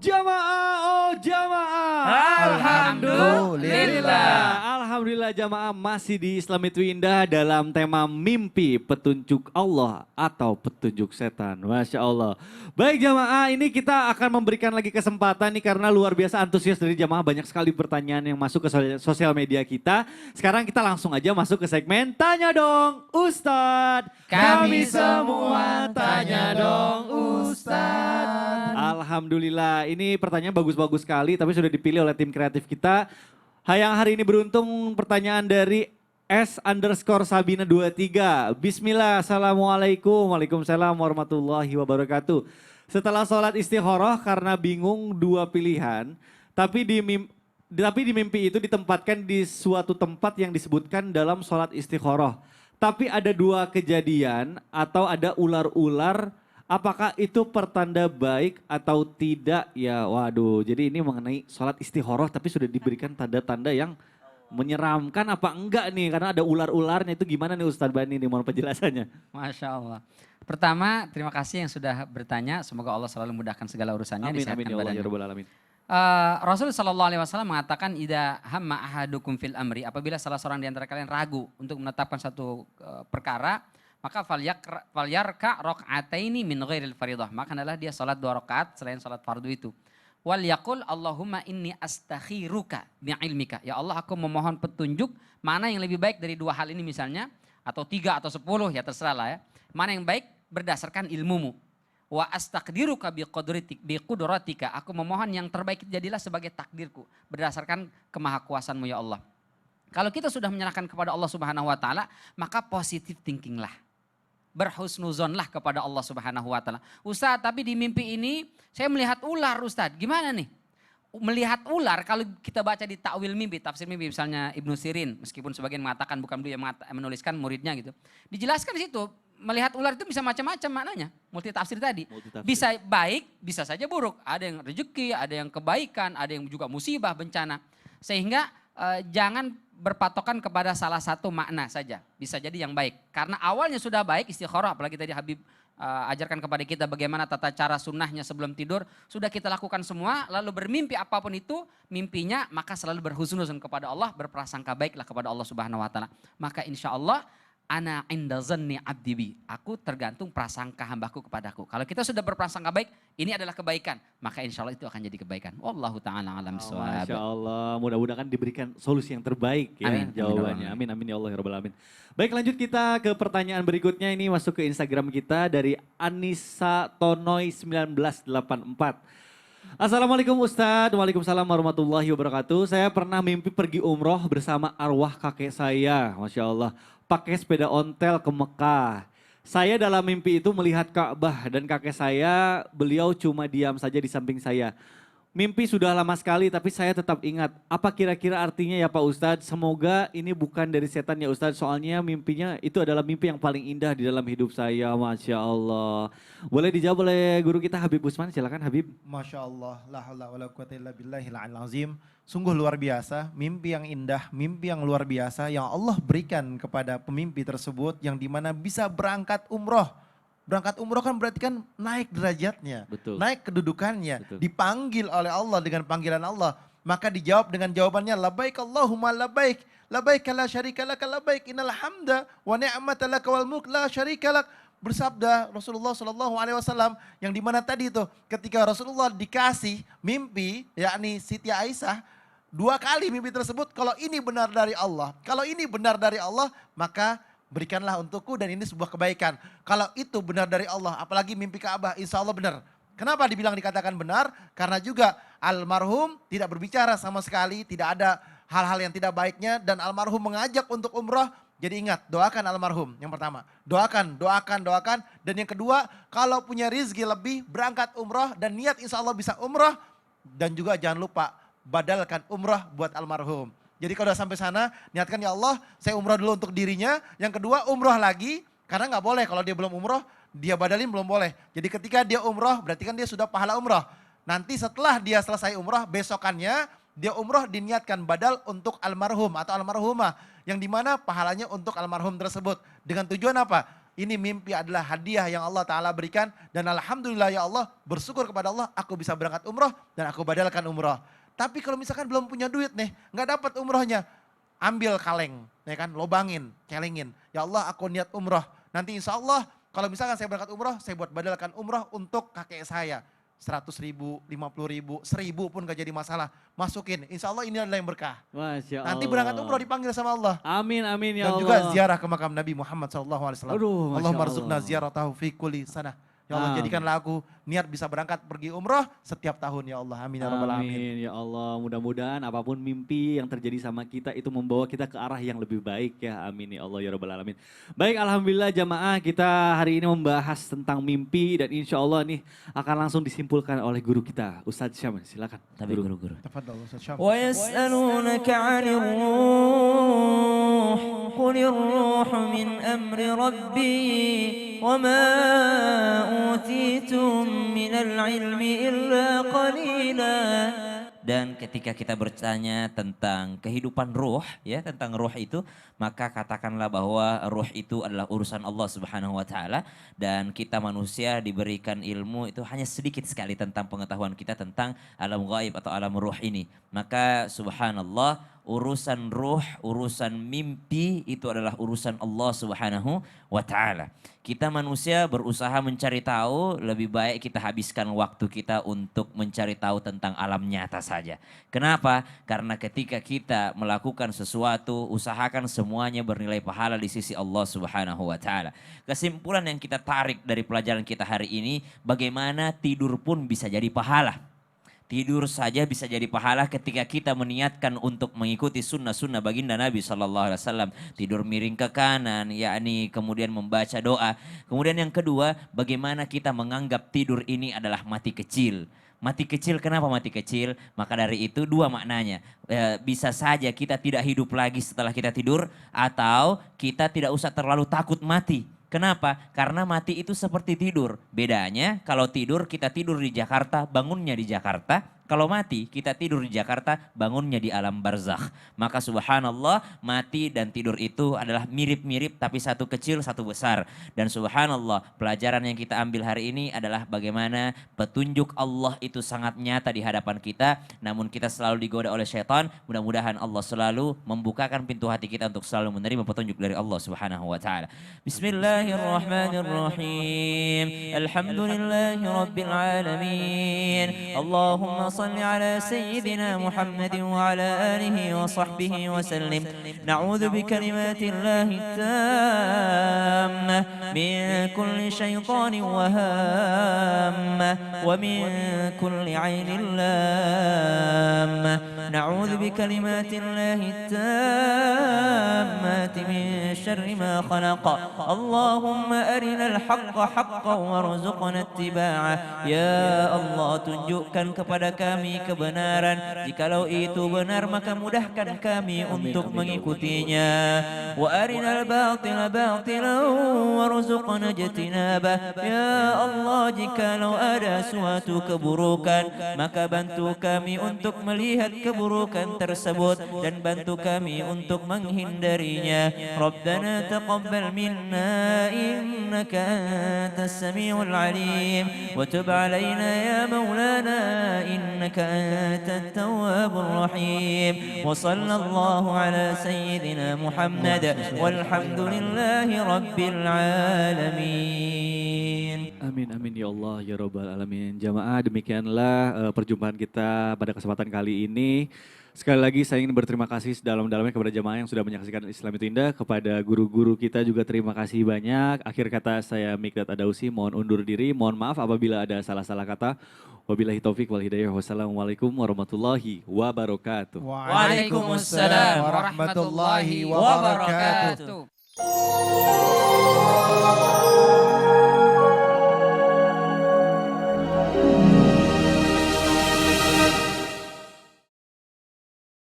Jamaah, oh jamaah. Alhamdulillah. Alhamdulillah jamaah masih di Islam itu Indah dalam tema mimpi, petunjuk Allah atau petunjuk setan. Masya Allah. Baik jamaah, ini kita akan memberikan lagi kesempatan nih karena luar biasa antusias dari jamaah. Banyak sekali pertanyaan yang masuk ke sosial media kita. Sekarang kita langsung aja masuk ke segmen Tanya Dong Ustadz. Kami semua tanya dong Ustadz. Alhamdulillah, ini pertanyaan bagus-bagus sekali tapi sudah dipilih oleh tim kreatif kita. Yang hari ini beruntung pertanyaan dari S_Sabina23. Bismillah, Assalamualaikum, Waalaikumsalam warahmatullahi wabarakatuh. Setelah sholat istikharah karena bingung dua pilihan, tapi di mimpi itu ditempatkan di suatu tempat yang disebutkan dalam sholat istikharah. Tapi ada dua kejadian atau ada ular-ular. Apakah itu pertanda baik atau tidak? Ya waduh, jadi ini mengenai sholat istikharah tapi sudah diberikan tanda-tanda yang menyeramkan apa enggak nih? Karena ada ular-ularnya, itu gimana nih Ustadz Bani nih mohon penjelasannya. Masya Allah. Pertama, terima kasih yang sudah bertanya. Semoga Allah selalu mudahkan segala urusannya. Amin Disehatkan amin ya Allah badannya. ya Rabbal Alamin. Rasul SAW mengatakan ida hamma ahadukum fil amri, apabila salah seorang di antara kalian ragu untuk menetapkan satu perkara, maka falyarka rakaataini min ghairil faridah, maka adalah dia salat 2 rakaat selain salat fardu itu. Wal yaqul Allahumma inni astakhiruka bi ilmika, ya Allah aku memohon petunjuk mana yang lebih baik dari 2 hal ini misalnya, atau 3 atau 10 ya terserah lah ya. Mana yang baik berdasarkan ilmumu. Wa astaqdiruka biqudratika, aku memohon yang terbaik jadilah sebagai takdirku berdasarkan kemahakuasanmu ya Allah. Kalau kita sudah menyerahkan kepada Allah Subhanahu wa taala, maka positive thinking lah. Berhusnuzonlah kepada Allah Subhanahu wa taala. Ustaz, tapi di mimpi ini saya melihat ular Ustaz. Gimana nih? Melihat ular kalau kita baca di takwil mimpi, tafsir mimpi misalnya Ibnu Sirin, meskipun sebagian mengatakan bukan beliau yang menuliskan, muridnya gitu. Dijelaskan di situ, melihat ular itu bisa macam-macam maknanya. Multi tafsir tadi. Bisa baik, bisa saja buruk. Ada yang rezeki, ada yang kebaikan, ada yang juga musibah, bencana. Sehingga jangan berpatokan kepada salah satu makna saja. Bisa jadi yang baik. Karena awalnya sudah baik istikharah, apalagi tadi Habib ajarkan kepada kita bagaimana tata cara sunnahnya sebelum tidur. Sudah kita lakukan semua, lalu bermimpi apapun itu mimpinya, maka selalu berhusnuzon kepada Allah, berprasangka baiklah kepada Allah Subhanahu wa taala. Maka insya Allah ana inda zanni abdi bi, aku tergantung prasangka hambaku kepadaku. Kalau kita sudah berprasangka baik, ini adalah kebaikan, maka insya Allah itu akan jadi kebaikan. Wallahu ta'ala alam bissawab. Masya Allah, mudah-mudahan diberikan solusi yang terbaik ya Amin. jawabannya. Amin amin ya Allah ya Rabbal Alamin. Baik, lanjut kita ke pertanyaan berikutnya, ini masuk ke Instagram kita dari Anissa Tonoy 1984. Assalamualaikum Ustadz, waalaikumsalam warahmatullahi wabarakatuh. Saya pernah mimpi pergi umroh bersama arwah kakek saya, Masya Allah. Pakai sepeda ontel ke Mekah. Saya dalam mimpi itu melihat Ka'bah dan kakek saya, beliau cuma diam saja di samping saya. Mimpi sudah lama sekali tapi saya tetap ingat. Apa kira-kira artinya ya Pak Ustadz? Semoga ini bukan dari setan ya Ustadz. Soalnya mimpinya itu adalah mimpi yang paling indah di dalam hidup saya. Masya Allah. Boleh dijawab oleh guru kita Habib Usman, silakan Habib. Masya Allah, la haula wa la quwata illa billahil azim. Sungguh luar biasa, mimpi yang indah, mimpi yang luar biasa yang Allah berikan kepada pemimpi tersebut yang dimana bisa berangkat umroh. Berangkat umroh kan berarti kan naik derajatnya, Betul. naik kedudukannya, Betul. dipanggil oleh Allah dengan panggilan Allah. Maka dijawab dengan jawabannya, labaik Allahumma labaik, labaik la syarika laka labaik, innal hamda wa ni'mata laka wal mulk la syarika lak. Bersabda Rasulullah SAW yang dimana tadi itu ketika Rasulullah dikasih mimpi, yakni Siti Aisyah, 2 kali mimpi tersebut, kalau ini benar dari Allah, kalau ini benar dari Allah, maka berikanlah untukku dan ini sebuah kebaikan. Kalau itu benar dari Allah, apalagi mimpi Ka'bah, insya Allah benar. Kenapa dibilang dikatakan benar? Karena juga almarhum tidak berbicara sama sekali, tidak ada hal-hal yang tidak baiknya, dan almarhum mengajak untuk umrah. Jadi ingat, doakan almarhum yang pertama. Doakan, doakan, doakan. Dan yang kedua, kalau punya rizki lebih, berangkat umrah dan niat insya Allah bisa umrah. Dan juga jangan lupa, badalkan umrah buat almarhum. Jadi kalau udah sampai sana, niatkan ya Allah, saya umrah dulu untuk dirinya. Yang kedua, umrah lagi, karena nggak boleh kalau dia belum umrah, dia badalin belum boleh. Jadi ketika dia umrah, berarti kan dia sudah pahala umrah. Nanti setelah dia selesai umrah, besokannya dia umrah diniatkan badal untuk almarhum atau almarhumah. Yang dimana pahalanya untuk almarhum tersebut. Dengan tujuan apa? ini mimpi adalah hadiah yang Allah Ta'ala berikan. Dan alhamdulillah ya Allah, bersyukur kepada Allah, aku bisa berangkat umroh dan aku badalkan umroh. Tapi kalau misalkan belum punya duit nih, nggak dapat umrohnya, ambil kaleng, ya kan, lobangin, celengin. Ya Allah, aku niat umroh. Nanti insya Allah kalau misalkan saya berangkat umroh, saya buat badalkan umroh untuk kakek saya. 100.000, 50.000, 1.000 pun gak jadi masalah. Masukin, insya Allah ini adalah yang berkah. Masya Allah. Nanti berangkat umroh dipanggil sama Allah. Amin, amin ya Dan Allah. juga ziarah ke makam Nabi Muhammad SAW. Aduh, Masya Allahumma rzuqna Allah. ziyaratahu fi kulli sanah. Ya Allah, Amin. jadikanlah aku niat bisa berangkat pergi umroh setiap tahun ya Allah. Amin ya rabbal alamin. Amin ya Allah, mudah-mudahan apapun mimpi yang terjadi sama kita itu membawa kita ke arah yang lebih baik ya. Amin ya Allah ya rabbal alamin. Baik, alhamdulillah jamaah, kita hari ini membahas tentang mimpi dan insya Allah nih akan langsung disimpulkan oleh guru kita, Ustadz Syam. Silakan. Tapi guru-guru. Tafadhal Ustaz Syam. ويسألونك عن الروح قل الروح من أمر ربي وما أوتيتم من العلم إلا قليلا. Dan ketika kita bertanya tentang kehidupan ruh, ya tentang ruh itu, maka katakanlah bahwa ruh itu adalah urusan Allah Subhanahu wa taala dan kita manusia diberikan ilmu itu hanya sedikit sekali tentang pengetahuan kita tentang alam gaib atau alam ruh ini. Maka subhanallah, urusan ruh, urusan mimpi itu adalah urusan Allah Subhanahu wa taala. Kita manusia berusaha mencari tahu, lebih baik kita habiskan waktu kita untuk mencari tahu tentang alam nyata saja. Kenapa? Karena ketika kita melakukan sesuatu, usahakan semuanya bernilai pahala di sisi Allah Subhanahu wa taala. Kesimpulan yang kita tarik dari pelajaran kita hari ini, bagaimana tidur pun bisa jadi pahala. Tidur saja bisa jadi pahala ketika kita meniatkan untuk mengikuti sunnah-sunnah baginda Nabi SAW. Tidur miring ke kanan, yakni kemudian membaca doa. Kemudian yang kedua, bagaimana kita menganggap tidur ini adalah mati kecil. Mati kecil, kenapa mati kecil? Maka dari itu dua maknanya. Bisa saja kita tidak hidup lagi setelah kita tidur, atau kita tidak usah terlalu takut mati. Kenapa? Karena mati itu seperti tidur. Bedanya kalau tidur kita tidur di Jakarta, bangunnya di Jakarta. Kalau mati kita tidur di Jakarta, bangunnya di alam barzakh. Maka subhanallah, mati dan tidur itu adalah mirip-mirip tapi satu kecil satu besar. Dan subhanallah, pelajaran yang kita ambil hari ini adalah bagaimana petunjuk Allah itu sangat nyata di hadapan kita. Namun kita selalu digoda oleh syaitan. Mudah-mudahan Allah selalu membukakan pintu hati kita untuk selalu menerima petunjuk dari Allah Subhanahu wa taala. Bismillahirrahmanirrahim. Alhamdulillahi rabbil alamin. Allahumma صل على سيدنا محمد وعلى آله وصحبه وسلم. نعوذ بكلمات الله التامة من كل شيطان وهامة ومن كل عين لامة. نعوذ بكلمات الله التامة من شر ما خلق. اللهم أرنا الحق حقا وارزقنا اتباعه. يا الله, tunjukkan kepada kami kebenaran. Jikalau itu benar maka mudahkan kami untuk mengikutinya. Wa arinal batila batilan warzuqna ijtinabah. Ya Allah, jikalau ada suatu keburukan maka bantu kami untuk melihat keburukan tersebut dan bantu kami untuk menghindarinya. Rabbana taqabbal minna innaka antas samiul alim wa tub alaina ya maulana إنك أنت التواب الرحيم. وصلى الله على سيدنا محمد والحمد لله رب العالمين. Amin, amin ya Allah ya rabbal alamin. Jamaah, demikianlah perjumpaan kita pada kesempatan kali ini. Sekali lagi saya ingin berterima kasih sedalam-dalamnya kepada jamaah yang sudah menyaksikan Islam itu Indah. Kepada guru-guru kita juga terima kasih banyak. Akhir kata saya Mikdad Adausi, mohon undur diri. Mohon maaf apabila ada salah-salah kata. Wabillahi taufik wal hidayah. Wassalamualaikum warahmatullahi wabarakatuh. Waalaikumsalam warahmatullahi wabarakatuh. wabarakatuh.